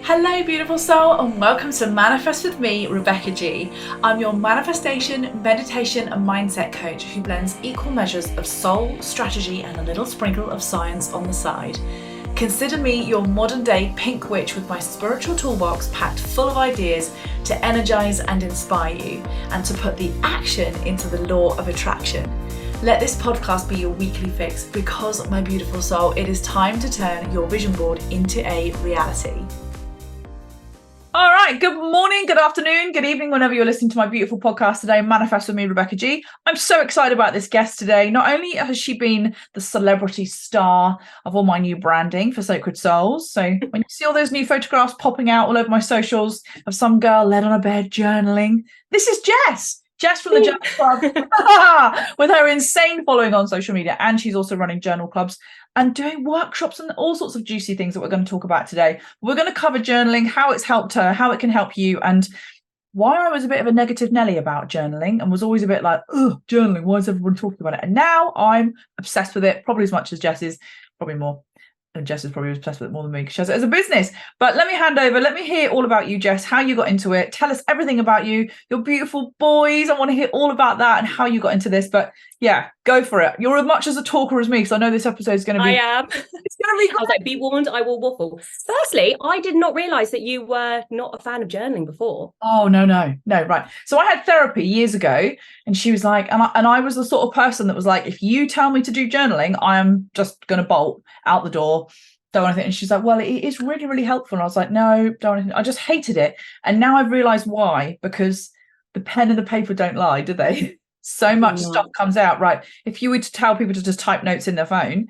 Hello beautiful soul, and welcome to Manifest with me, Rebecca G. I'm your manifestation, meditation and mindset coach who blends equal measures of soul, strategy and a little sprinkle of science on the side. Consider me your modern day pink witch with my spiritual toolbox packed full of ideas to energize and inspire you and to put the action into the law of attraction. Let this podcast be your weekly fix because, my beautiful soul, it is time to turn your vision board into a reality. All right, good morning, good afternoon, good evening, whenever you're listening to my beautiful podcast today, Manifest with me, Rebecca G. I'm so excited about this guest today. Not only has she been the celebrity star of all my new branding for Sacred Souls, so when you see all those new photographs popping out all over my socials of some girl led on a bed journaling, this is Jess. Jess from the Journal Club with her insane following on social media, and she's also running journal clubs and doing workshops and all sorts of juicy things that we're going to talk about today. We're going to cover journaling, how it's helped her, how it can help you, and why I was a bit of a negative Nelly about journaling and was always a bit like, oh, journaling, why is everyone talking about it? And now I'm obsessed with it, probably as much as Jess is, probably more. And Jess is probably obsessed with it more than me because she has it as a business. But let me hear all about you, Jess, how you got into it. Tell us everything about you, your beautiful boys. I want to hear all about that and how you got into this. But yeah, go for it. You're as much as a talker as me, because I know this episode is going to be... I am. It's going to be... I was like, be warned, I will waffle. Firstly, I did not realise that you were not a fan of journaling before. Oh, no, right. So I had therapy years ago, and she was like, and I was the sort of person that was like, if you tell me to do journaling, I am just going to bolt out the door. Don't want anything. And she's like, well, it is really, really helpful. And I was like, no, don't want anything. I just hated it. And now I've realised why, because the pen and the paper don't lie, do they? So much stuff comes out, right? If you were to tell people to just type notes in their phone,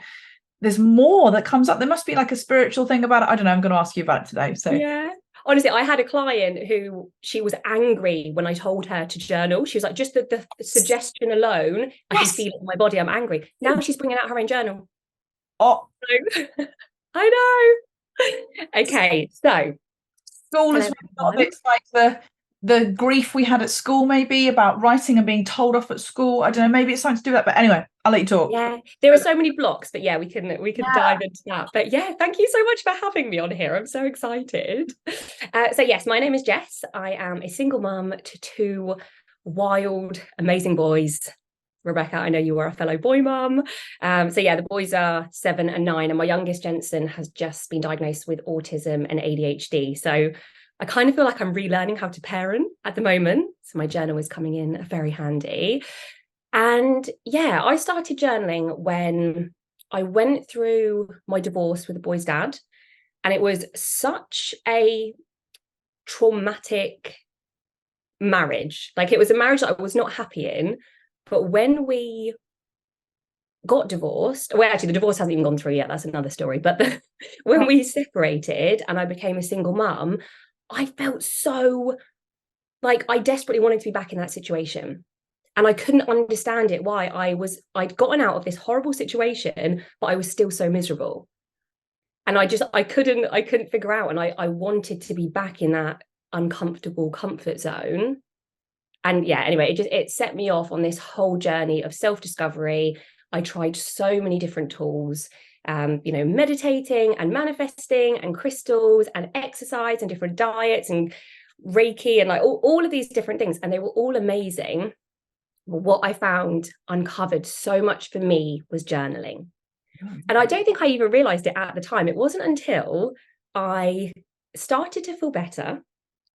there's more that comes up. There must be like a spiritual thing about it. I don't know. I'm going to ask you about it today. So yeah. Honestly, I had a client who she was angry when I told her to journal. She was like, just the suggestion alone, I can feel it in my body. I'm angry. Now she's bringing out her own journal. Oh, I know. Okay, so school is it's like the grief we had at school, maybe about writing and being told off at school. I don't know, maybe it's something to do with that. But anyway, I'll let you talk. Yeah, there are so many blocks, but yeah, we can dive into that. But yeah, thank you so much for having me on here. I'm so excited. So yes, my name is Jess. I am a single mum to two wild, amazing boys. Rebecca, I know you are a fellow boy mum. So yeah, the boys are 7 and 9, and my youngest Jensen has just been diagnosed with autism and ADHD. So I kind of feel like I'm relearning how to parent at the moment. So my journal is coming in very handy. And yeah, I started journaling when I went through my divorce with the boy's dad. And it was such a traumatic marriage. Like, it was a marriage that I was not happy in. But when we got divorced, well, actually, the divorce hasn't even gone through yet. That's another story. But when we separated and I became a single mum, I felt so like I desperately wanted to be back in that situation. And I couldn't understand it, why I'd gotten out of this horrible situation, but I was still so miserable. And I couldn't figure out. And I wanted to be back in that uncomfortable comfort zone. And yeah, anyway, it set me off on this whole journey of self-discovery. I tried so many different tools, meditating and manifesting and crystals and exercise and different diets and Reiki and like all of these different things. And they were all amazing. But what I found uncovered so much for me was journaling. And I don't think I even realized it at the time. It wasn't until I started to feel better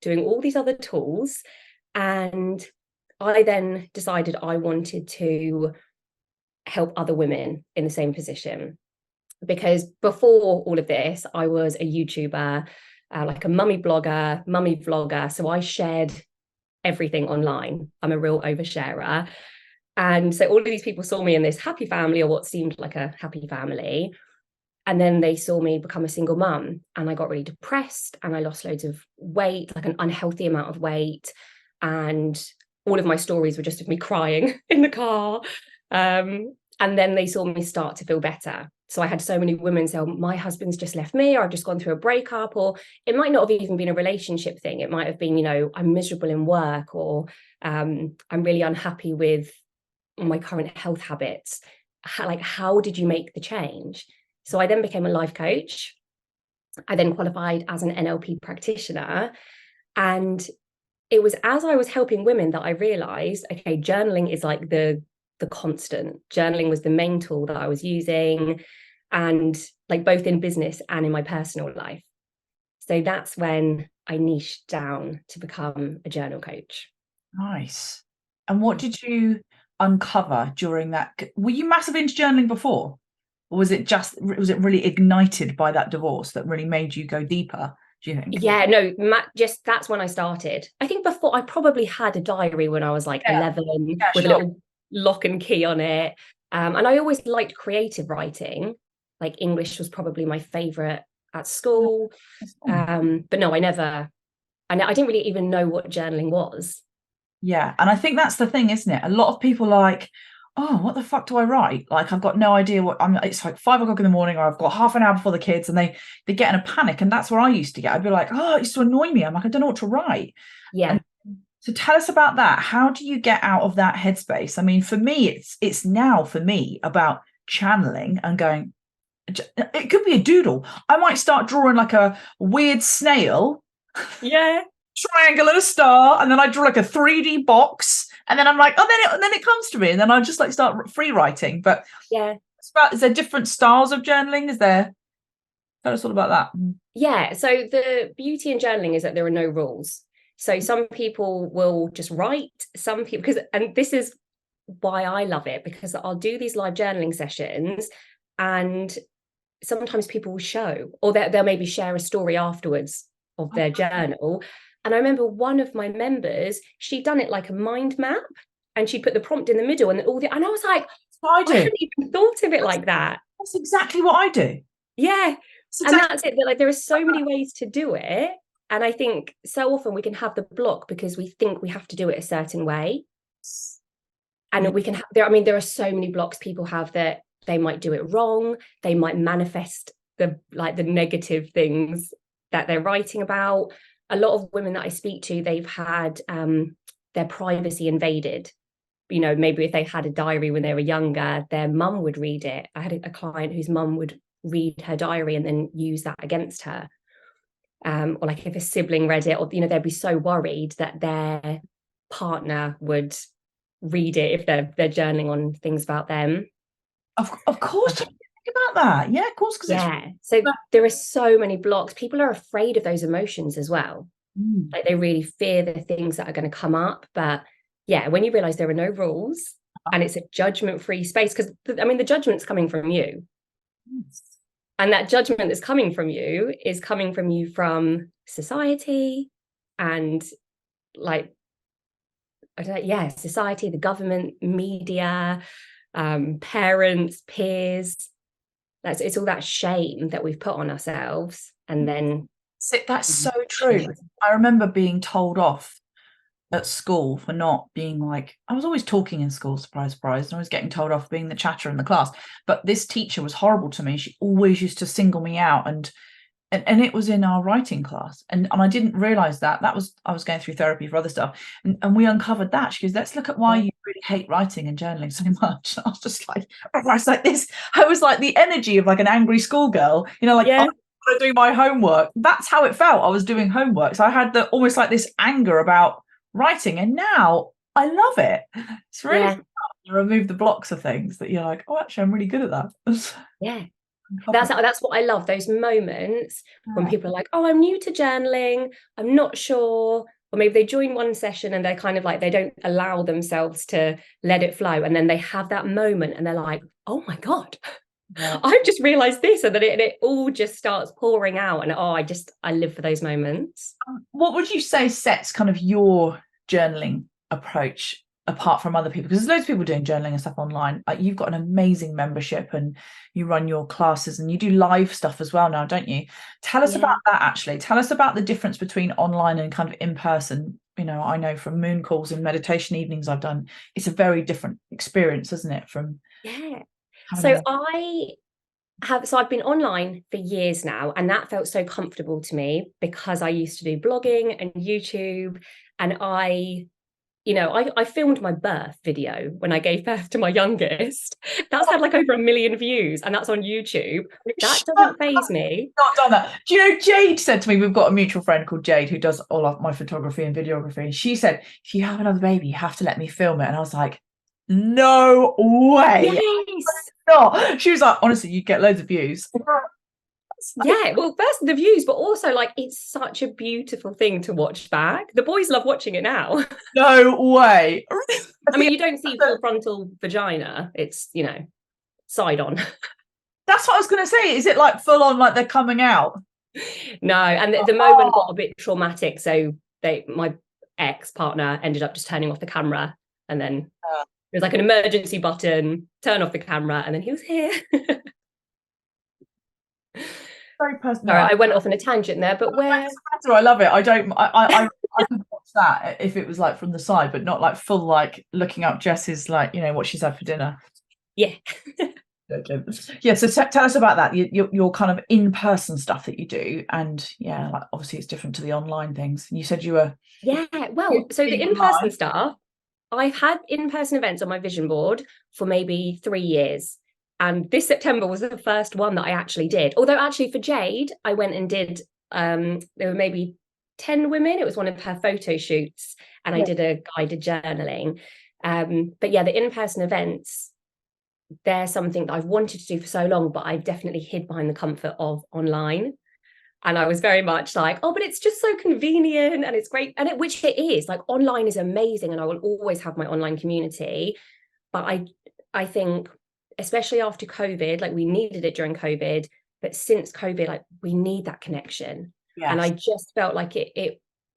doing all these other tools. And I then decided I wanted to help other women in the same position. Because before all of this, I was a YouTuber, like a mummy blogger, mummy vlogger. So I shared everything online. I'm a real oversharer. And so all of these people saw me in this happy family, or what seemed like a happy family. And then they saw me become a single mum, and I got really depressed and I lost loads of weight, like an unhealthy amount of weight. And all of my stories were just of me crying in the car. And then they saw me start to feel better. So I had so many women say, oh, my husband's just left me, or I've just gone through a breakup, or it might not have even been a relationship thing. It might have been, I'm miserable in work, or I'm really unhappy with my current health habits. How did you make the change? So I then became a life coach. I then qualified as an NLP practitioner. And it was as I was helping women that I realized, okay, journaling is like the constant. Journaling was the main tool that I was using, and like both in business and in my personal life. So that's when I niched down to become a journal coach. Nice. And what did you uncover during that? Were you massive into journaling before? Or was it really ignited by that divorce that really made you go deeper, do you think? Yeah, no, just that's when I started. I think before I probably had a diary when I was like 11 with a little lock and key on it. And I always liked creative writing. Like English was probably my favorite at school. But no, I didn't really even know what journaling was. Yeah. And I think that's the thing, isn't it? A lot of people are like, oh, what the fuck do I write? Like, I've got no idea it's like 5 o'clock in the morning, or I've got half an hour before the kids, and they get in a panic. And that's where I used to get. I'd be like, oh, it used to annoy me. I'm like, I don't know what to write. Yeah. And so tell us about that. How do you get out of that headspace? I mean, for me, it's now for me about channeling and going, it could be a doodle. I might start drawing like a weird snail. Yeah. Triangle and a star, and then I draw like a 3D box, and then I'm like, oh, then it comes to me, and then I just like start free writing. But yeah, is there different styles of journaling? Tell us all about that. Yeah, so the beauty in journaling is that there are no rules. So some people will just write, some people, and this is why I love it, because I'll do these live journaling sessions, and sometimes people will show, or they'll maybe share a story afterwards of their journal. And I remember one of my members, she'd done it like a mind map, and she put the prompt in the middle, and and I was like, I hadn't even thought of it like that. That's exactly what I do. Yeah. And that's it. Like, there are so many ways to do it. And I think so often we can have the block because we think we have to do it a certain way. And we can there are so many blocks people have that they might do it wrong. They might manifest the negative things that they're writing about. A lot of women that I speak to, they've had their privacy invaded. You know, maybe if they had a diary when they were younger, their mum would read it. I had a client whose mum would read her diary and then use that against her. Or like if a sibling read it, or, you know, they'd be so worried that their partner would read it if they're journaling on things about them. Of course, you think about that. Yeah, of course. So there are so many blocks. People are afraid of those emotions as well. Like they really fear the things that are going to come up. But yeah, when you realize there are no rules and it's a judgment-free space, because the judgment's coming from you. Yes. And that judgment that's coming from you is coming from you from society and society, the government, media, parents, peers. It's all that shame that we've put on ourselves. And then that's so true. I remember being told off at school for not being like, I was always talking in school, surprise, surprise, and I was getting told off being the chatter in the class. But this teacher was horrible to me. She always used to single me out, and it was in our writing class. And I didn't realize that. I was going through therapy for other stuff. And we uncovered that. She goes, let's look at why you really hate writing and journaling so much. And I was just like, I was like this. I was like the energy of like an angry schoolgirl, you know, like, I'm going to do my homework. That's how it felt. I was doing homework. So I had almost like this anger about writing, and now I love it. It's really fun. You remove the blocks of things that you're like, oh, actually, I'm really good at that. Yeah. That's what I love, those moments when people are like, oh, I'm new to journaling, I'm not sure, or maybe they join one session and they're kind of like, they don't allow themselves to let it flow, and then they have that moment and they're like, oh my God, I've just realized this, and then it all just starts pouring out, and I live for those moments. What would you say sets kind of your journaling approach apart from other people? Because there's loads of people doing journaling and stuff online. You've got an amazing membership, and you run your classes, and you do live stuff as well now, don't you? Tell us about that. Actually, tell us about the difference between online and kind of in person. You know, I know from moon calls and meditation evenings I've done, it's a very different experience, isn't it? I've been online for years now, and that felt so comfortable to me because I used to do blogging and YouTube, and I you know, I filmed my birth video when I gave birth to my youngest. That's had like over 1 million views, and that's on YouTube. That doesn't faze me. Not done that. Do you know, Jade said to me, we've got a mutual friend called Jade who does all of my photography and videography. And she said, if you have another baby, you have to let me film it. And I was like, no way. Yes. No. She was like, honestly, you get loads of views. Yeah, well, first the views, but also like it's such a beautiful thing to watch back. The boys love watching it now. No way. I mean, you don't see full frontal vagina. It's, you know, side on. That's what I was going to say. Is it like full on, like they're coming out? No, and the moment got a bit traumatic. So my ex-partner ended up just turning off the camera, and then it was like an emergency button, turn off the camera, and then he was here. Very personal. Sorry, I went off on a tangent there, but where? I love it. I could watch that if it was like from the side, but not like full, like looking up Jess's, like, you know, what she's had for dinner. Yeah. Yeah, so tell us about that. Your kind of in-person stuff that you do, and yeah, like obviously it's different to the online things. You said you were well, so the in-person stuff, I've had in-person events on my vision board for maybe 3 years, and this September was the first one that I actually did. Although actually for Jade, I went and did there were maybe 10 women. It was one of her photo shoots, and I did a guided journaling. But yeah, the in-person events, they're something that I've wanted to do for so long, but I've definitely hid behind the comfort of online. And I was very much like, oh, but it's just so convenient and it's great. And which it is. Like, online is amazing, and I will always have my online community. But I think, especially after COVID, like we needed it during COVID, but since COVID, like we need that connection. Yes. And I just felt like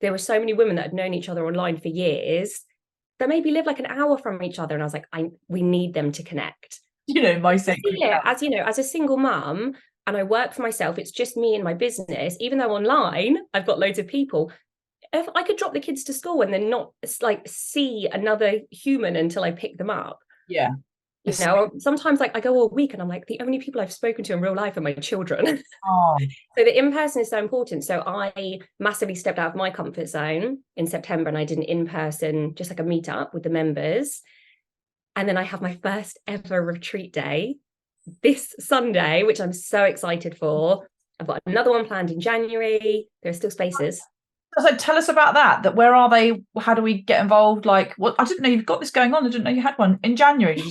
there were so many women that had known each other online for years that maybe live like an hour from each other. And I was like, we need them to connect. You know, my sacred as you know, as a single mum, and I work for myself, it's just me and my business. Even though online I've got loads of people, if I could drop the kids to school and then not like see another human until I pick them up. Yeah. You know, sometimes like I go all week and I'm like, the only people I've spoken to in real life are my children. Oh. So the in-person is so important. So I massively stepped out of my comfort zone in September, and I did an in-person, just like a meetup with the members. And then I have my first ever retreat day this Sunday, which I'm so excited for. I've got another one planned in January. There are still spaces. So tell us about that. Where are they? How do we get involved? Like, what? I didn't know you've got this going on. I didn't know you had one in January.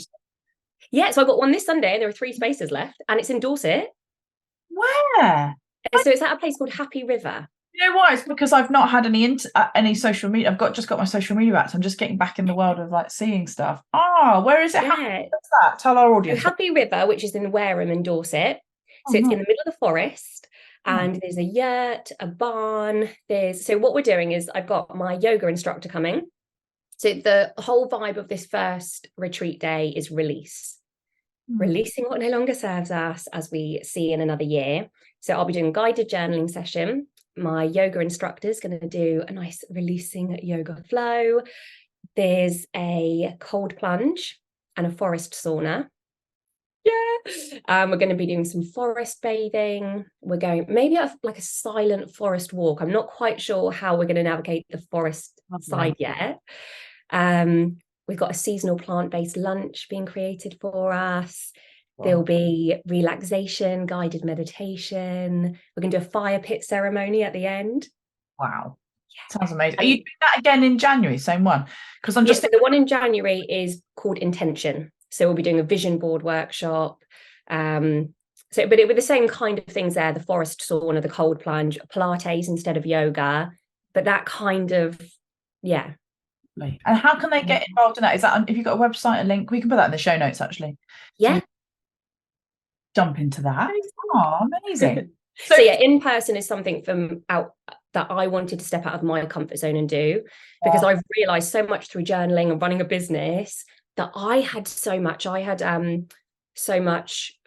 Yeah, so I've got one this Sunday, and there are 3 spaces left, and it's in Dorset. Where? So it's at a place called Happy River. You know why? It's because I've not had any social media. I've just got my social media back, so I'm just getting back in the world of like seeing stuff. Where is it? Yeah. What's that? Tell our audience. So Happy River, which is in Wareham in Dorset. So it's in the middle of the forest, and there's a yurt, a barn. So what we're doing is I've got my yoga instructor coming. So the whole vibe of this first retreat day is release. Releasing what no longer serves us, as we see in another year. So I'll be doing a guided journaling session. My yoga instructor is going to do a nice releasing yoga flow. There's a cold plunge and a forest sauna. Yeah. We're going to be doing some forest bathing. We're going maybe like a silent forest walk. I'm not quite sure how we're going to navigate the forest side yet. We've got a seasonal plant-based lunch being created for us. Wow. There'll be relaxation, guided meditation. We're going to do a fire pit ceremony at the end. Wow. Yeah. Sounds amazing. Are you doing that again in January, same one? Because I'm just the one in January is called Intention. So we'll be doing a vision board workshop. But with the same kind of things there, the forest sauna, the cold plunge, Pilates instead of yoga. But that kind of, yeah. And how can they get involved in that? Is that if you've got a website, a link? We can put that in the show notes, actually. Yeah. So jump into that. Oh, amazing. So yeah, in person is something that I wanted to step out of my comfort zone and do, because I've realized so much through journaling and running a business that I had so much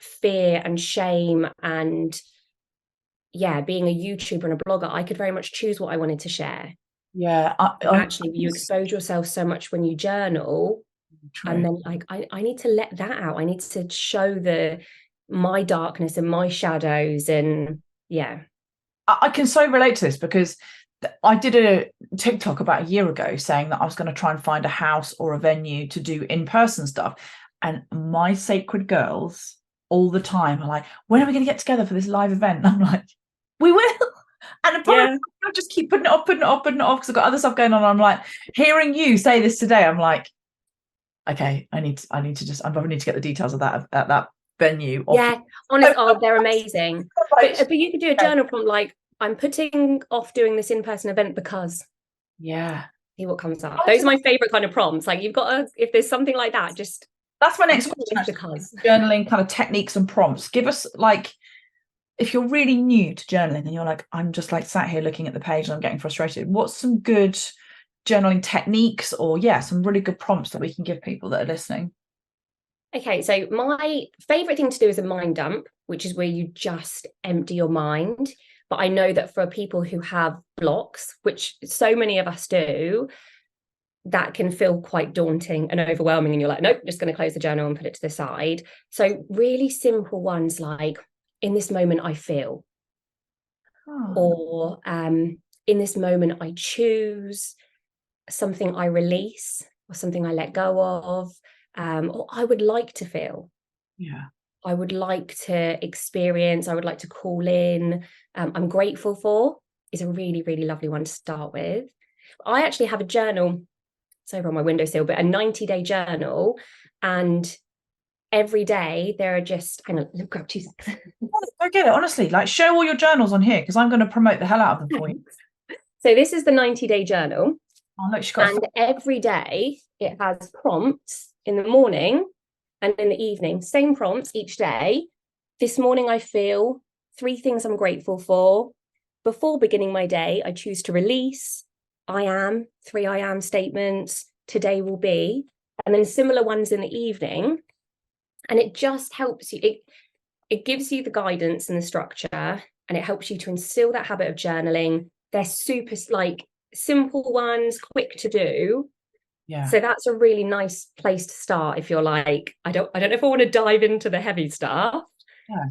fear and shame, and being a YouTuber and a blogger, I could very much choose what I wanted to share. Yeah. Actually, you expose yourself so much when you journal. True. And then like I need to let that out. I need to show my darkness and my shadows. And I can so relate to this, because I did a TikTok about a year ago saying that I was going to try and find a house or a venue to do in-person stuff. And my sacred girls all the time are like, when are we going to get together for this live event? And I'm like, we will. And probably I'll just keep putting it off because I've got other stuff going on. I'm like, hearing you say this today, I'm like, okay, I need to I probably need to get the details of that at that venue. Yeah, honestly, they're amazing. But you could do a journal prompt like, I'm putting off doing this in-person event because. Yeah. See what comes up. Those are my favorite kind of prompts. Like, you've got to, if there's something like that, just. That's my next question. Because journaling kind of techniques and prompts. Give us, like, if you're really new to journaling and you're like, I'm just like sat here looking at the page and I'm getting frustrated, what's some good journaling techniques or some really good prompts that we can give people that are listening? Okay, so my favorite thing to do is a mind dump, which is where you just empty your mind. But I know that for people who have blocks, which so many of us do, that can feel quite daunting and overwhelming. And you're like, nope, just going to close the journal and put it to the side. So really simple ones like, in this moment, I feel. Or in this moment, I choose. Something I release or something I let go of. Or I would like to feel. Yeah. I would like to experience. I would like to call in. I'm grateful for is a really, really lovely one to start with. I actually have a journal. It's over on my windowsill, but a 90-day journal. And every day there are just, hang on, let me grab 2 seconds. I get it, honestly. Like, show all your journals on here because I'm going to promote the hell out of them for you. So this is the 90-day journal. Oh, look, she's got and every day it has prompts in the morning and in the evening, same prompts each day. This morning I feel 3 things I'm grateful for. Before beginning my day, I choose to release. I am 3 I am statements. Today will be. And then similar ones in the evening. And it just helps you. It gives you the guidance and the structure, and it helps you to instill that habit of journaling. They're super simple ones, quick to do. Yeah. So that's a really nice place to start if you're like, I don't know if I want to dive into the heavy stuff,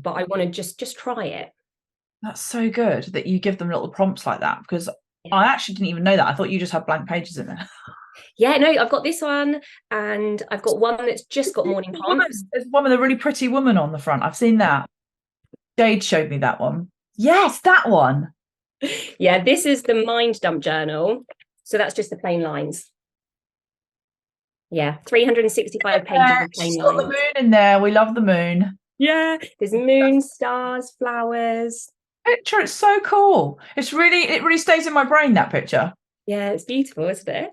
but I want to just try it. That's so good that you give them little prompts like that, because I actually didn't even know that. I thought you just had blank pages in there. Yeah, no, I've got this one, and I've got one that's just got morning prompts. There's one with a really pretty woman on the front. I've seen that. Jade showed me that one. Yes, that one. Yeah, this is the mind dump journal. So that's just the plain lines. Yeah, 365 pages of plain lines. Got the moon in there. We love the moon. Yeah, there's moon, stars, flowers. Picture, it's so cool. It really stays in my brain, that picture. Yeah, it's beautiful, isn't it?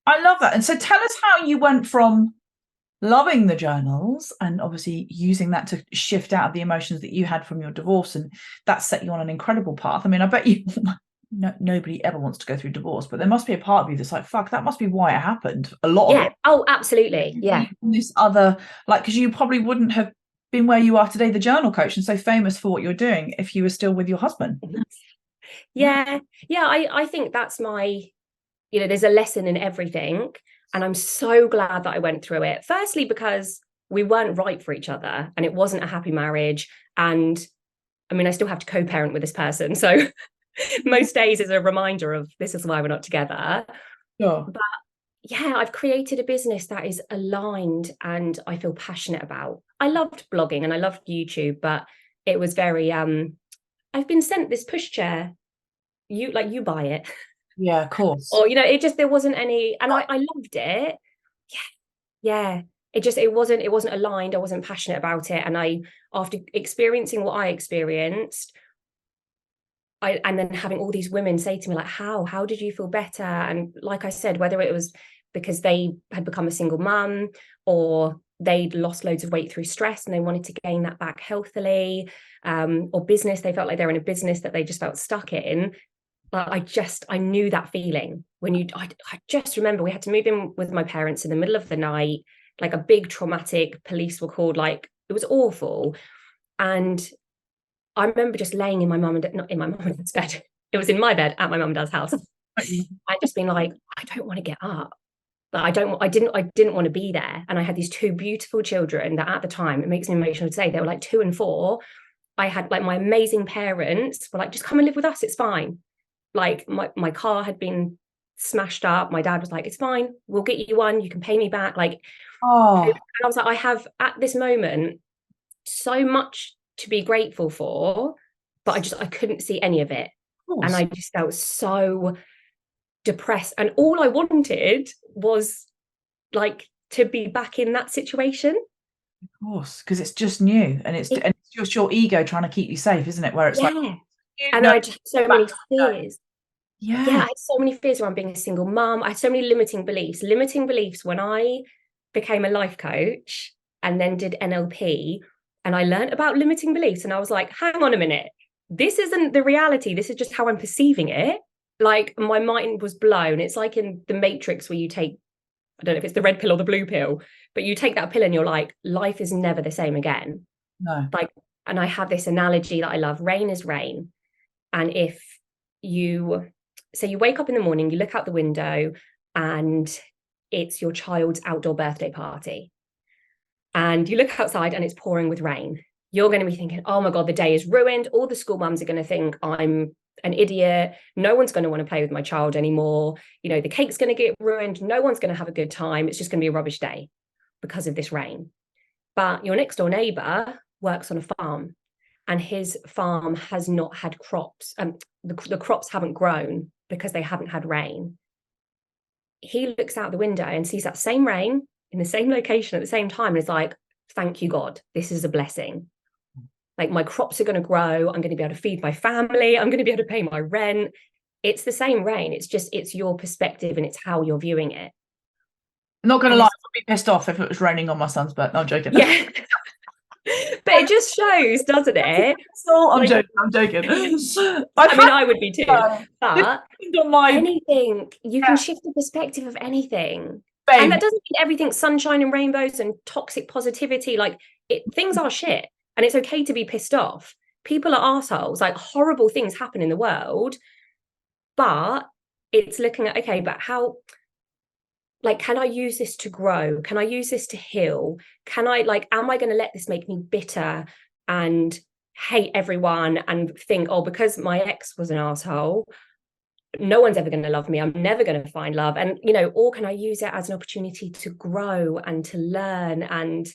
I love that. And so tell us how you went from loving the journals and obviously using that to shift out of the emotions that you had from your divorce, and that set you on an incredible path. I mean, I bet you nobody ever wants to go through divorce, but there must be a part of you that's like, fuck, that must be why it happened. A lot of it. Oh, absolutely. Yeah. This other, like, because you probably wouldn't have been where you are today, the journal coach, and so famous for what you're doing, if you were still with your husband. Yeah. I think that's my, there's a lesson in everything. And I'm so glad that I went through it. Firstly, because we weren't right for each other and it wasn't a happy marriage. And I mean, I still have to co-parent with this person. So most days is a reminder of this is why we're not together. Sure. But yeah, I've created a business that is aligned and I feel passionate about. I loved blogging and I loved YouTube, but it was very, I've been sent this pushchair. You buy it. Yeah, of course. Or, there wasn't any, and I loved it. Yeah. It wasn't aligned. I wasn't passionate about it. And after experiencing what I experienced, and then having all these women say to me, like, how did you feel better? And like I said, whether it was because they had become a single mum or they'd lost loads of weight through stress and they wanted to gain that back healthily, or business, they felt like they're in a business that they just felt stuck in. But I knew that feeling when I just remember we had to move in with my parents in the middle of the night, like a big traumatic, police were called, like it was awful. And I remember just laying in my mum and not in my mum and dad's bed. It was in my bed at my mum and dad's house. I just been like, I don't want to get up. But I didn't want to be there. And I had these 2 beautiful children that at the time, it makes me emotional to say, they were like 2 and 4. I had like my amazing parents were like, just come and live with us. It's fine. Like my car had been smashed up. My dad was like, it's fine, we'll get you one, you can pay me back. Like, and I was like, I have at this moment so much to be grateful for, but I couldn't see any of it. And I just felt so depressed. And all I wanted was like to be back in that situation. Of course, because it's just new, and it's just your ego trying to keep you safe, isn't it? Where it's like, and I just had so many fears. Yeah, I had so many fears around being a single mum. I had so many limiting beliefs when I became a life coach and then did NLP, and I learned about limiting beliefs, and I was like, hang on a minute, this isn't the reality, this is just how I'm perceiving it. Like, my mind was blown. It's like in the Matrix, where you take, I don't know if it's the red pill or the blue pill, but you take that pill and you're like, life is never the same again. no. Like, and I have this analogy that I love: rain is rain. And if you wake up in the morning, you look out the window, and it's your child's outdoor birthday party, and you look outside and it's pouring with rain, you're going to be thinking, oh my God, the day is ruined. All the school mums are going to think I'm an idiot. No one's going to want to play with my child anymore. You know, the cake's going to get ruined. No one's going to have a good time. It's just going to be a rubbish day because of this rain. But your next door neighbor works on a farm, and his farm has not had crops. The crops haven't grown because they haven't had rain. He looks out the window and sees that same rain in the same location at the same time, and is like, thank you, God, this is a blessing. Like, my crops are going to grow. I'm going to be able to feed my family. I'm going to be able to pay my rent. It's the same rain. It's your perspective, and it's how you're viewing it. I'm not going to lie, I'd be pissed off if it was raining on my son's birthday. No, I'm joking. Yeah. But it just shows, doesn't it? I'm joking. I would be too. But anything, you can shift the perspective of anything. Babe. And that doesn't mean everything's sunshine and rainbows and toxic positivity. Like, things are shit, and it's okay to be pissed off. People are assholes. Like, horrible things happen in the world. But it's looking at, okay, but how, like, can I use this to grow? Can I use this to heal? Am I going to let this make me bitter and hate everyone and think, oh, because my ex was an asshole, no one's ever going to love me, I'm never going to find love? And, or can I use it as an opportunity to grow and to learn? And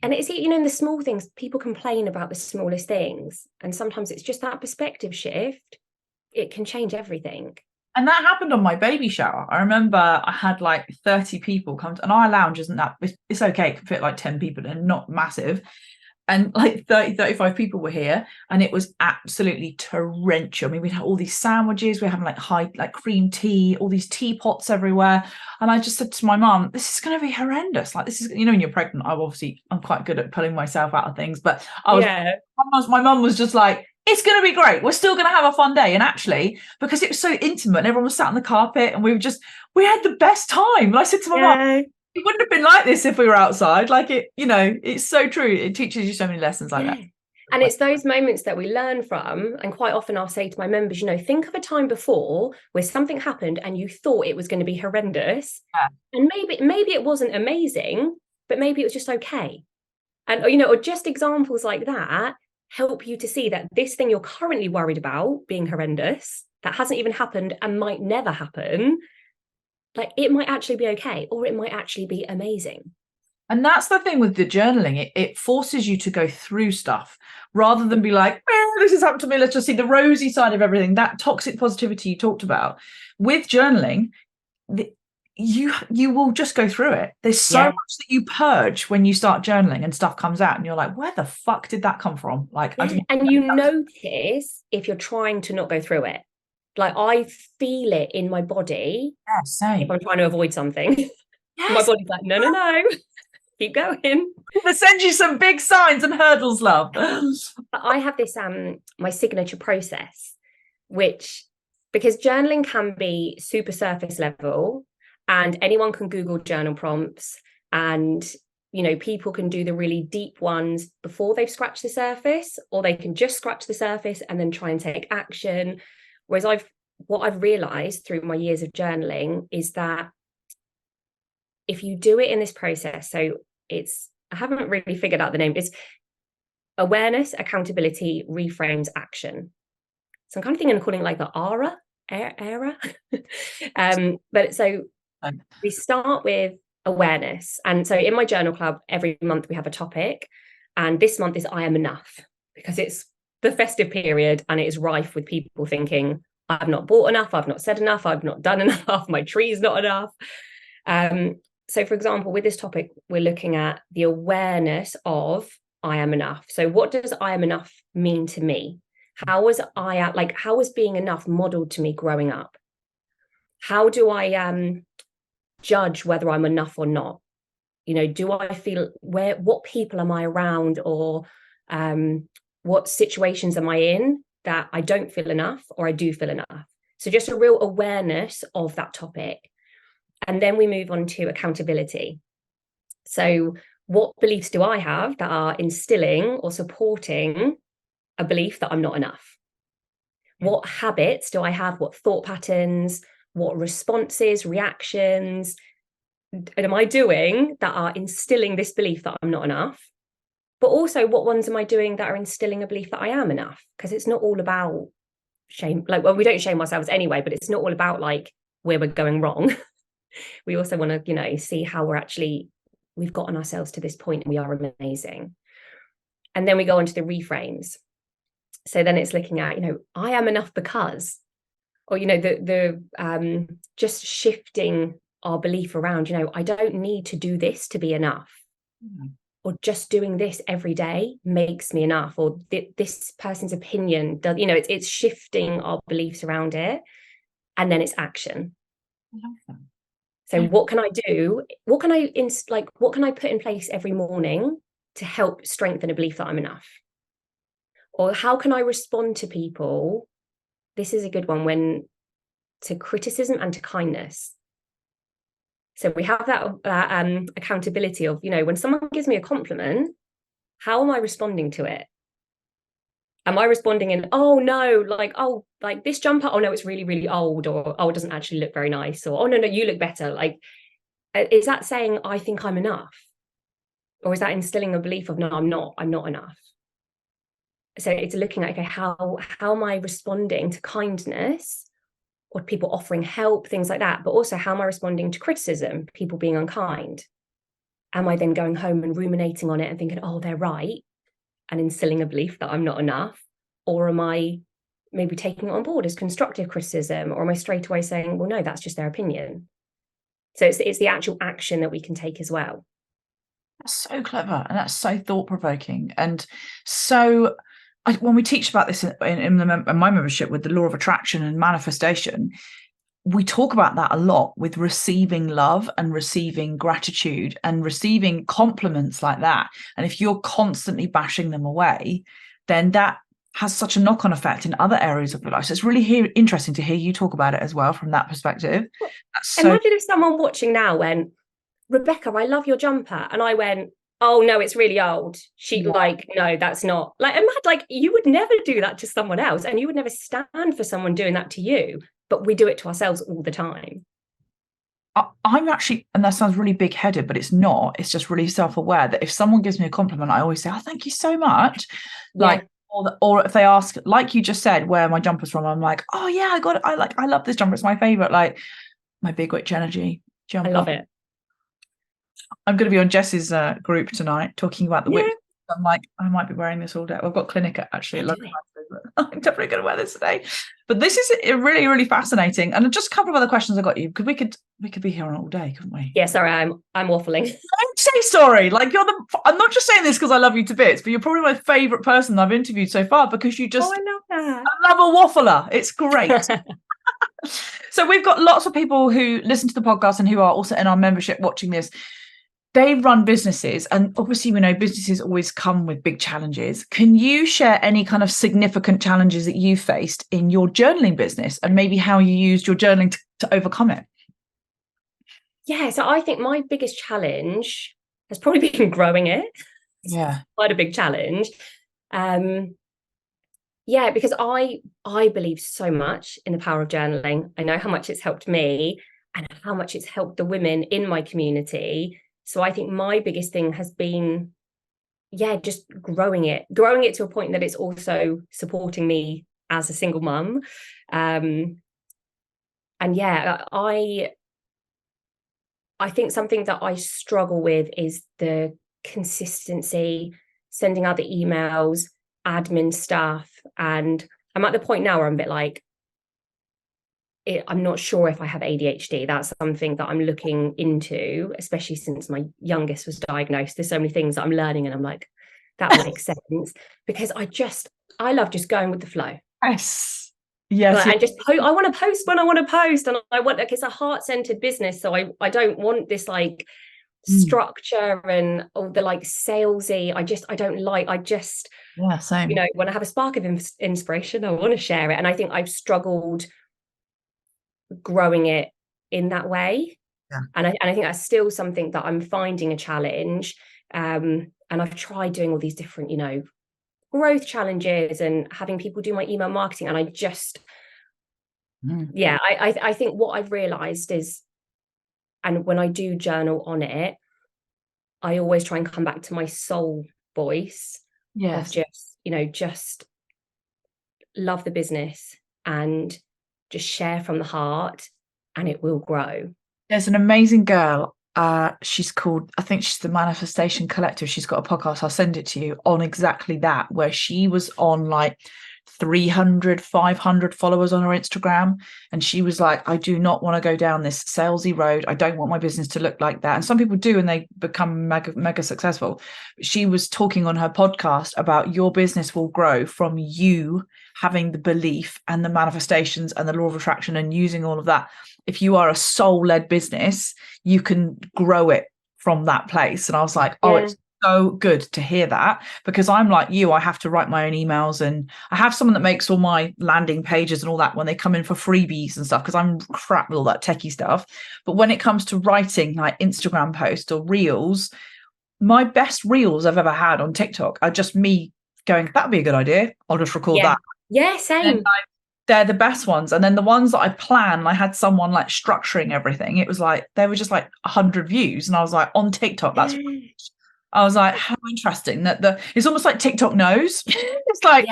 it's, in the small things. People complain about the smallest things, and sometimes it's just that perspective shift. It can change everything. And that happened on my baby shower. I remember I had like 30 people come to, and our lounge isn't that, it's okay, it can fit like 10 people and not massive. And like 35 people were here, and it was absolutely torrential. I mean, we'd had all these sandwiches, we're having like cream tea, all these teapots everywhere. And I just said to my mum, this is going to be horrendous. Like, this is, when you're pregnant, I'm quite good at pulling myself out of things. But my mum was just like, it's going to be great. We're still going to have a fun day. And actually, because it was so intimate and everyone was sat on the carpet, and we had the best time. And I said to my mum, it wouldn't have been like this if we were outside. Like, it's so true. It teaches you so many lessons like that. And it's those moments that we learn from. And quite often I'll say to my members, think of a time before where something happened and you thought it was going to be horrendous. And maybe it wasn't amazing, but maybe it was just okay. And, or just examples like that help you to see that this thing you're currently worried about being horrendous, that hasn't even happened and might never happen, like, it might actually be okay, or it might actually be amazing. And that's the thing with the journaling. It forces you to go through stuff rather than be like, this has happened to me, let's just see the rosy side of everything. That toxic positivity you talked about. With journaling, you will just go through it. There's so much that you purge when you start journaling, and stuff comes out and you're like, where the fuck did that come from? Like, and you notice if you're trying to not go through it. Like, I feel it in my body. Yeah, same. If I'm trying to avoid something. Yes. My body's like, no. Keep going. They send you some big signs and hurdles, love. I have this my signature process, which, because journaling can be super surface level, and anyone can Google journal prompts, and people can do the really deep ones before they've scratched the surface, or they can just scratch the surface and then try and take action. Whereas what I've realized through my years of journaling is that if you do it in this process, so I haven't really figured out the name, it's awareness, accountability, reframes, action. So I'm kind of thinking of calling it like the ARA, era. But so we start with awareness. And so in my journal club, every month we have a topic. And this month is I am enough, because it's the festive period and it is rife with people thinking, I've not bought enough, I've not said enough, I've not done enough, my tree's not enough. So for example, with this topic, we're looking at the awareness of I am enough. So what does I am enough mean to me? How was how was being enough modeled to me growing up? How do I judge whether I'm enough or not? You know, do I feel what people am I around, or what situations am I in that I don't feel enough or I do feel enough? So just a real awareness of that topic. And then we move on to accountability. So what beliefs do I have that are instilling or supporting a belief that I'm not enough? What habits do I have? What thought patterns? What responses, reactions am I doing that are instilling this belief that I'm not enough? But also, what ones am I doing that are instilling a belief that I am enough? Because it's not all about shame. Well, we don't shame ourselves anyway, but it's not all about where we're going wrong. We also want to, see how we've gotten ourselves to this point and we are amazing. And then we go on to the reframes. So then it's looking at, I am enough because, or, just shifting our belief around, I don't need to do this to be enough. Or just doing this every day makes me enough, or this person's opinion does, it's shifting our beliefs around it. And then it's action. I love that. So what can I do? What can I put in place every morning to help strengthen a belief that I'm enough? Or how can I respond to people? This is a good one, to criticism and to kindness. So we have that accountability of, when someone gives me a compliment, how am I responding to it? Am I responding in, oh no, this jumper, oh no, it's really, really old, or oh, it doesn't actually look very nice, or oh no, you look better. Is that saying I think I'm enough? Or is that instilling a belief of, no, I'm not enough? So it's looking at, okay, how am I responding to kindness, or people offering help, things like that? But also, how am I responding to criticism, people being unkind? Am I then going home and ruminating on it and thinking, oh, they're right, and instilling a belief that I'm not enough? Or am I maybe taking it on board as constructive criticism? Or am I straight away saying, well, no, that's just their opinion? So it's the actual action that we can take as well. That's so clever, and that's so thought-provoking. And so when we teach about this in my membership with the law of attraction and manifestation, we talk about that a lot, with receiving love and receiving gratitude and receiving compliments like that. And if you're constantly bashing them away, then that has such a knock-on effect in other areas of your life. So it's really interesting to hear you talk about it as well from that perspective. Imagine if someone watching now went, Rebecca, I love your jumper. And I went, oh no, it's really old. No, that's not. You would never do that to someone else, and you would never stand for someone doing that to you. But we do it to ourselves all the time. I'm actually, and that sounds really big-headed, but it's not. It's just really self-aware that if someone gives me a compliment, I always say, oh, thank you so much. Yeah. Or if they ask, like you just said, where my jumper's from, I'm like, oh yeah, I got it. I love this jumper. It's my favorite. My big witch energy jumper. I love it. I'm going to be on Jess's group tonight talking about the witch. I'm like, I might be wearing this all day. I've got clinic actually at lunchtime, but I'm definitely going to wear this today. But this is really, really fascinating. And just a couple of other questions I got you, because we could be here on all day, couldn't we? Yeah, sorry, I'm waffling. Don't say sorry. I'm not just saying this because I love you to bits, but you're probably my favorite person I've interviewed so far, because you just, I love that. I love a waffler. It's great. So we've got lots of people who listen to the podcast and who are also in our membership watching this. They run businesses, and obviously we know businesses always come with big challenges. Can you share any kind of significant challenges that you faced in your journaling business, and maybe how you used your journaling to overcome it? Yeah, so I think my biggest challenge has probably been growing it. Yeah, quite a big challenge. Because I believe so much in the power of journaling. I know how much it's helped me and how much it's helped the women in my community. So I think my biggest thing has been, just growing it to a point that it's also supporting me as a single mum. yeah, I think something that I struggle with is the consistency, sending out the emails, admin stuff. And I'm at the point now where I'm a bit like, I'm not sure if I have ADHD. That's something that I'm looking into, especially since my youngest was diagnosed. There's so many things that I'm learning, and I'm like, that makes sense, because I love just going with the flow. Yes. Yes. And just I want to post when I want to post, and I want, like, it's a heart-centered business, so I don't want this like structure and all the like salesy. I don't like. Yeah, same. When I have a spark of inspiration, I want to share it, and I think I've struggled growing it in that way. Yeah. And I think that's still something that I'm finding a challenge. And I've tried doing all these different, growth challenges and having people do my email marketing, and I just I think what I've realized is, and when I do journal on it, I always try and come back to my soul voice of just love the business and just share from the heart, and it will grow. There's an amazing girl. She's called, I think she's the Manifestation Collective. She's got a podcast. I'll send it to you, on exactly that, where she was on like 300, 500 followers on her Instagram. And she was like, I do not want to go down this salesy road. I don't want my business to look like that. And some people do, and they become mega, mega successful. But she was talking on her podcast about your business will grow from you having the belief and the manifestations and the law of attraction and using all of that. If you are a soul-led business, you can grow it from that place. And I was like, oh, it's so good to hear that, because I'm like you, I have to write my own emails, and I have someone that makes all my landing pages and all that when they come in for freebies and stuff, because I'm crap with all that techie stuff. But when it comes to writing like Instagram posts or reels, my best reels I've ever had on TikTok are just me going, that'd be a good idea, I'll just record that. Yeah, same. They're the best ones. And then the ones that I plan, I had someone like structuring everything. It was like, they were just like 100 views. And I was like, on TikTok, that's, I was like, how interesting that it's almost like TikTok knows. It's like,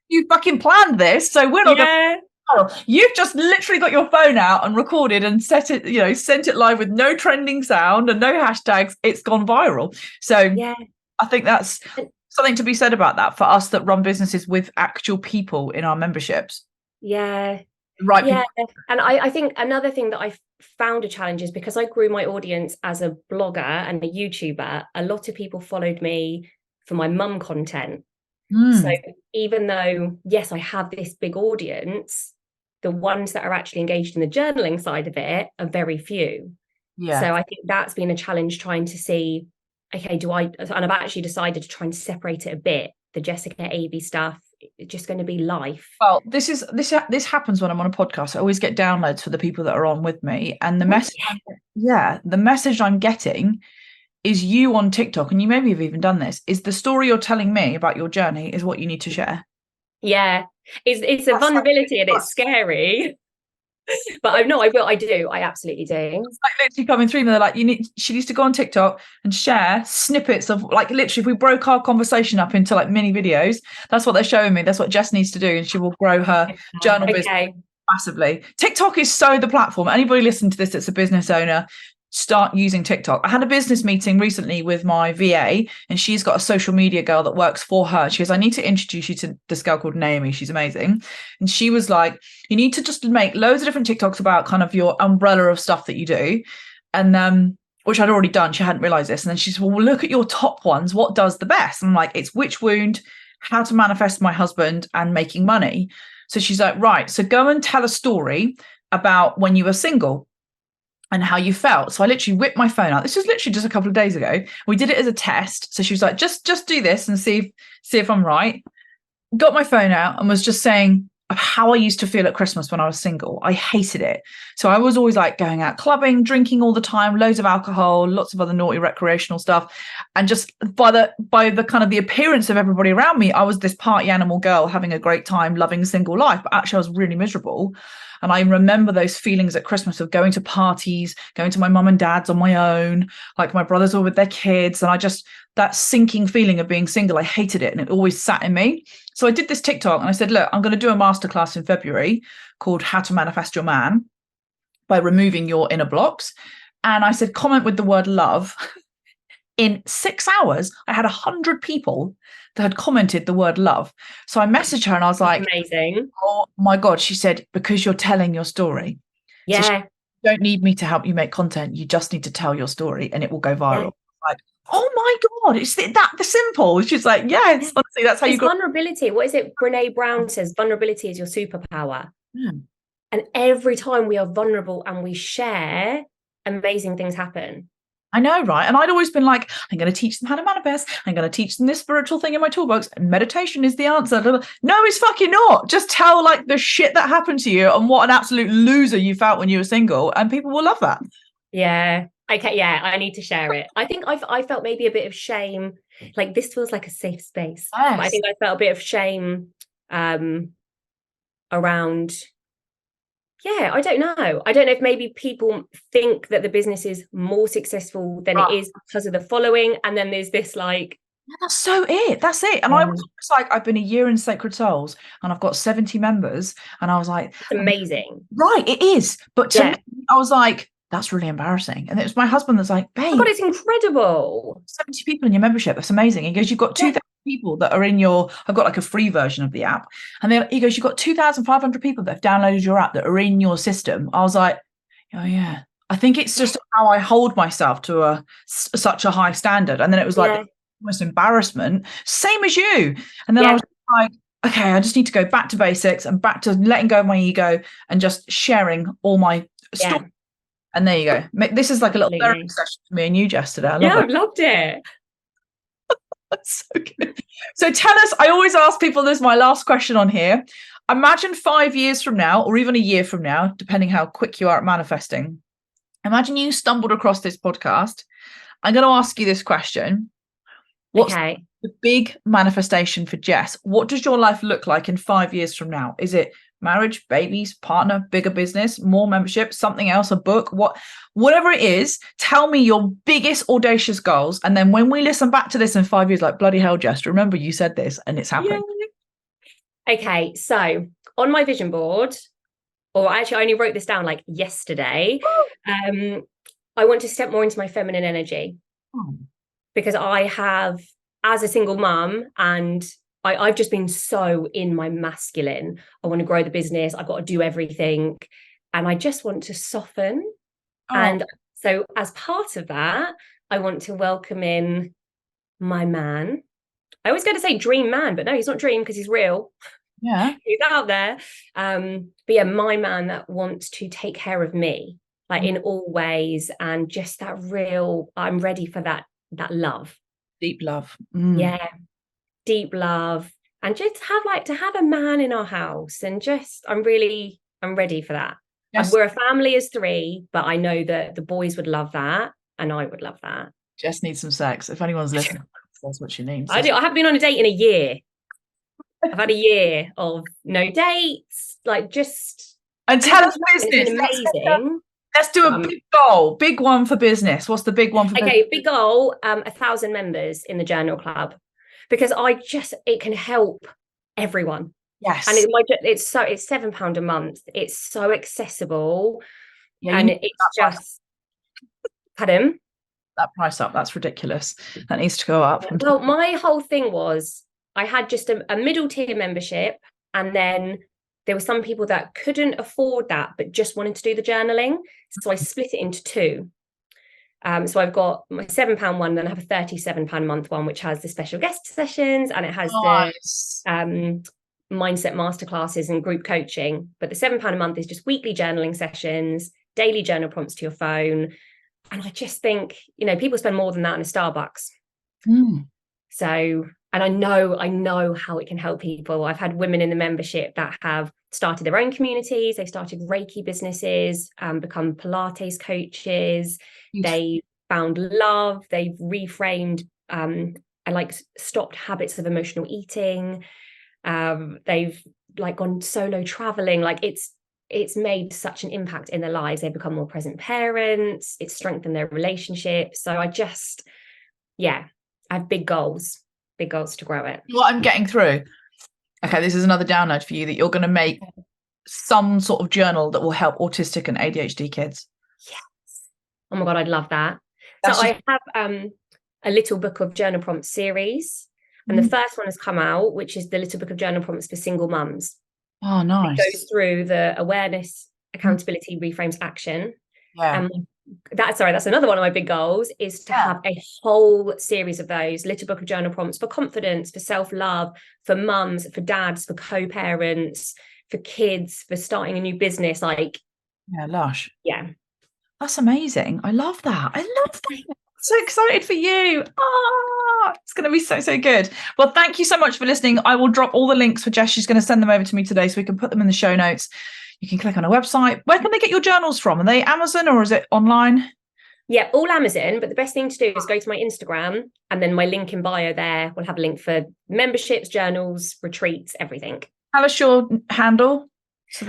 you fucking planned this. So we're not going to, you've just literally got your phone out and recorded and sent it live with no trending sound and no hashtags. It's gone viral. So I think that's something to be said about that for us that run businesses with actual people in our memberships. Right. Yeah. And I think another thing that I found a challenge is, because I grew my audience as a blogger and a YouTuber, a lot of people followed me for my mum content. So even though, yes, I have this big audience, the ones that are actually engaged in the journaling side of it are very few. So I think that's been a challenge, trying to see, okay, and I've actually decided to try and separate it a bit. The Jessica Avey stuff, it's just going to be life. Well, this happens when I'm on a podcast. I always get downloads for the people that are on with me, and the message I'm getting is you on TikTok, and you maybe have even done this, is the story you're telling me about your journey is what you need to share. It's a vulnerability, and it's scary. But I do. I absolutely do. It's like literally coming through, and they're like, she needs to go on TikTok and share snippets of, like, literally, if we broke our conversation up into like mini videos, that's what they're showing me. That's what Jess needs to do, and she will grow her journal business massively. TikTok is so the platform. Anybody listening to this that's a business owner, start using TikTok. I had a business meeting recently with my VA, and she's got a social media girl that works for her. She goes, I need to introduce you to this girl called Naomi. She's amazing. And she was like, you need to just make loads of different TikToks about kind of your umbrella of stuff that you do. And which I'd already done. She hadn't realized this. And then she said, well, look at your top ones. What does the best? And I'm like, it's Witch Wound, How to Manifest My Husband, and Making Money. So she's like, right, so go and tell a story about when you were single and how you felt. So I literally whipped my phone out. This was literally just a couple of days ago. We did it as a test. So she was like, just do this and see if I'm right. Got my phone out and was just saying how I used to feel at Christmas when I was single. I hated it. So I was always like going out clubbing, drinking all the time, loads of alcohol, lots of other naughty recreational stuff. And just by the kind of the appearance of everybody around me, I was this party animal girl having a great time, loving single life. But actually I was really miserable. And I remember those feelings at Christmas of going to parties, going to my mum and dad's on my own, like my brothers were with their kids. And that sinking feeling of being single, I hated it. And it always sat in me. So I did this TikTok and I said, look, I'm going to do a masterclass in February called How to Manifest Your Man. by removing your inner blocks. And I said, comment with the word love. In 6 hours, I had 100 people that had commented the word love. So I messaged her and I was like, amazing. oh my God. She said, because you're telling your story. Yeah. So you don't need me to help you make content. You just need to tell your story and it will go viral. Yeah. Like, oh my God, it's that the simple. She's like, yes, honestly, that's how you got vulnerability. What is it? Brene Brown says vulnerability is your superpower. Hmm. And every time we are vulnerable and we share, amazing things happen. I know, right? And I'd always been like, I'm going to teach them how to manifest. I'm going to teach them this spiritual thing in my toolbox. And meditation is the answer. No, it's fucking not. Just tell like the shit that happened to you and what an absolute loser you felt when you were single, and people will love that. Yeah. Okay. Yeah, I need to share it. I think I felt maybe a bit of shame. Like this feels like a safe space. Yes. But I think I felt a bit of shame around. Yeah, I don't know. I don't know if maybe people think that the business is more successful than it is because of the following. And then there's this like, yeah, that's it. And I was like, I've been a year in Sacred Souls and I've got 70 members. And I was like, it's amazing. Right, it is. But to me, I was like, that's really embarrassing. And it was my husband that's like, babe, oh God, it's incredible. 70 people in your membership. That's amazing. He goes, you've got 2,000 people that are in your, I've got like a free version of the app. And then he goes, you've got 2,500 people that have downloaded your app that are in your system. I was like, oh yeah. I think it's just how I hold myself to such a high standard. And then it was like almost embarrassment, same as you. And then I was like, okay, I just need to go back to basics and back to letting go of my ego and just sharing all my stuff. And there you go. This is like a little therapy session for me and you, Jess, today. I've loved it. That's so good. So tell us, I always ask people, this is my last question on here. Imagine 5 years from now, or even a year from now, depending how quick you are at manifesting. Imagine you stumbled across this podcast. I'm going to ask you this question. What's the big manifestation for Jess? What does your life look like in 5 years from now? Is it marriage, babies, partner, bigger business, more membership, something else, a book, whatever it is? Tell me your biggest audacious goals. And then when we listen back to this in 5 years, like, bloody hell, Jess, remember you said this and it's happening. Okay, so on my vision board, or actually I only wrote this down like yesterday, I want to step more into my feminine energy. Because I have, as a single mum, and I've just been so in my masculine. I want to grow the business. I've got to do everything. And I just want to soften. And so as part of that, I want to welcome in my man. I always go to say dream man, but no, he's not dream because he's real. Yeah. He's out there. But yeah, my man that wants to take care of me, like in all ways. And just that real, I'm ready for that love, deep love. Deep love, and just have a man in our house, and just I'm ready for that. Yes. We're a family as 3, but I know that the boys would love that and I would love that. Jess needs some sex. If anyone's listening, that's what she needs. I haven't been on a date in a year. I've had a year of no dates, like just and tell us business. Amazing. Let's do a big goal, big one for business. What's the big one for business? Okay, big goal, 1,000 members in the Journal Club, because it can help everyone. Yes. And it's £7 a month. It's so accessible. Yeah, and it's just, pardon? That price up, that's ridiculous. That needs to go up. Well, my whole thing was I had just a middle tier membership, and then there were some people that couldn't afford that, but just wanted to do the journaling. So I split it into 2. So I've got my £7 one, then I have a £37 a month one, which has the special guest sessions, and it has the mindset masterclasses and group coaching. But the £7 a month is just weekly journaling sessions, daily journal prompts to your phone. And I just think, people spend more than that in a Starbucks. So, and I know how it can help people. I've had women in the membership that have started their own communities. They've started Reiki businesses, become Pilates coaches. They found love. They've reframed and stopped habits of emotional eating. They've gone solo traveling. It's made such an impact in their lives. They've become more present parents. It's strengthened their relationships. So I have big goals to grow it. What I'm getting through. Okay, this is another download for you, that you're going to make some sort of journal that will help autistic and ADHD kids. Yes. Oh my God, I'd love that. That's I have a little book of journal prompts series, and the first one has come out, which is the little book of journal prompts for single mums. Oh, nice. It goes through the awareness, accountability, reframes, action. Yeah. That's another one of my big goals, is to have a whole series of those little book of journal prompts for confidence, for self-love, for mums, for dads, for co-parents, for kids, for starting a new business. Like, yeah, lush. Yeah. That's amazing. I love that. I love that. So excited for you. It's going to be so, so good. Well, thank you so much for listening. I will drop all the links for Jess. She's going to send them over to me today so we can put them in the show notes. You can click on her website. Where can they get your journals from? Are they Amazon or is it online? Yeah, all Amazon. But the best thing to do is go to my Instagram, and then my link in bio there will have a link for memberships, journals, retreats, everything. Tell us your handle. So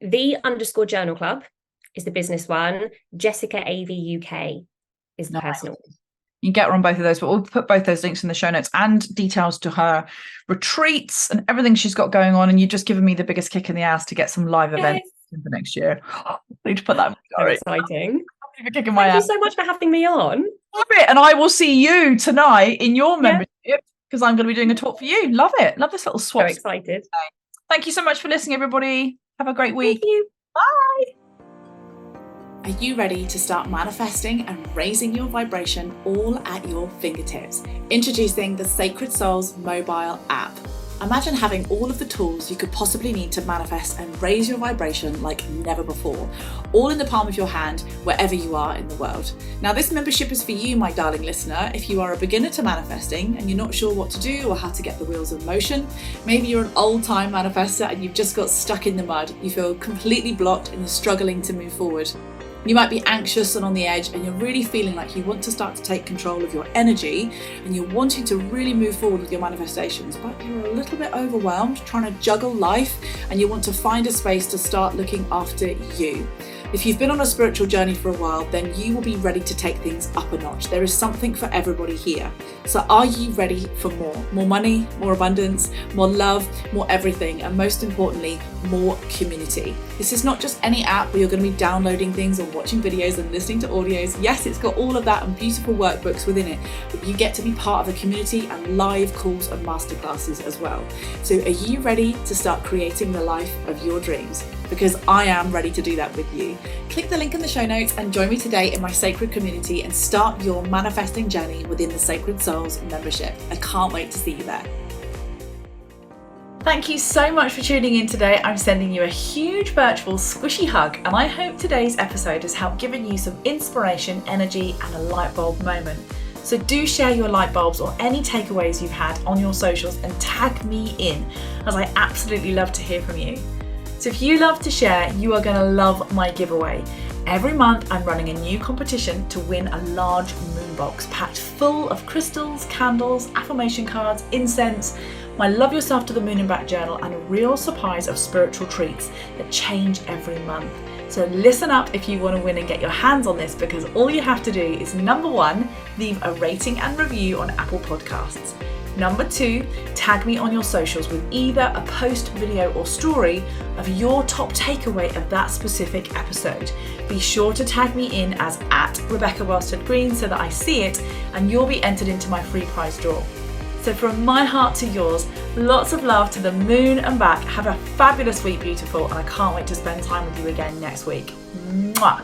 _journal club is the business one. Jessica Avey UK is the personal one. You can get her on both of those, but we'll put both those links in the show notes and details to her retreats and everything she's got going on. And you've just given me the biggest kick in the ass to get some live events for next year. I need to put that in my diary. Exciting. Thank you so much for having me on. Love it. And I will see you tonight in your membership, because I'm going to be doing a talk for you. Love it. Love this little swap. So excited. Thank you so much for listening, everybody. Have a great week. Thank you. Bye. Are you ready to start manifesting and raising your vibration all at your fingertips? Introducing the Sacred Souls mobile app. Imagine having all of the tools you could possibly need to manifest and raise your vibration like never before, all in the palm of your hand, wherever you are in the world. Now, this membership is for you, my darling listener, if you are a beginner to manifesting and you're not sure what to do or how to get the wheels in motion. Maybe you're an old-time manifester and you've just got stuck in the mud. You feel completely blocked and you're struggling to move forward. You might be anxious and on the edge, and you're really feeling like you want to start to take control of your energy and you're wanting to really move forward with your manifestations, but you're a little bit overwhelmed trying to juggle life and you want to find a space to start looking after you. If you've been on a spiritual journey for a while, then you will be ready to take things up a notch. There is something for everybody here. So are you ready for more? More money, more abundance, more love, more everything, and most importantly, more community. This is not just any app where you're going to be downloading things or watching videos and listening to audios. Yes, it's got all of that and beautiful workbooks within it, but you get to be part of a community and live calls and masterclasses as well. So are you ready to start creating the life of your dreams? Because I am ready to do that with you. Click the link in the show notes and join me today in my sacred community and start your manifesting journey within the Sacred Souls membership. I can't wait to see you there. Thank you so much for tuning in today. I'm sending you a huge virtual squishy hug, and I hope today's episode has helped giving you some inspiration, energy, and a light bulb moment. So do share your light bulbs or any takeaways you've had on your socials and tag me in, as I absolutely love to hear from you. So if you love to share, you are going to love my giveaway. Every month I'm running a new competition to win a large moon box packed full of crystals, candles, affirmation cards, incense, my Love Yourself to the Moon and Back journal, and a real surprise of spiritual treats that change every month. So listen up if you want to win and get your hands on this, because all you have to do is, number 1, leave a rating and review on Apple Podcasts. Number 2, tag me on your socials with either a post, video or story of your top takeaway of that specific episode. Be sure to tag me in as @RebeccaWellstead-Green so that I see it, and you'll be entered into my free prize draw. So from my heart to yours, lots of love to the moon and back. Have a fabulous week, beautiful, and I can't wait to spend time with you again next week. Mwah.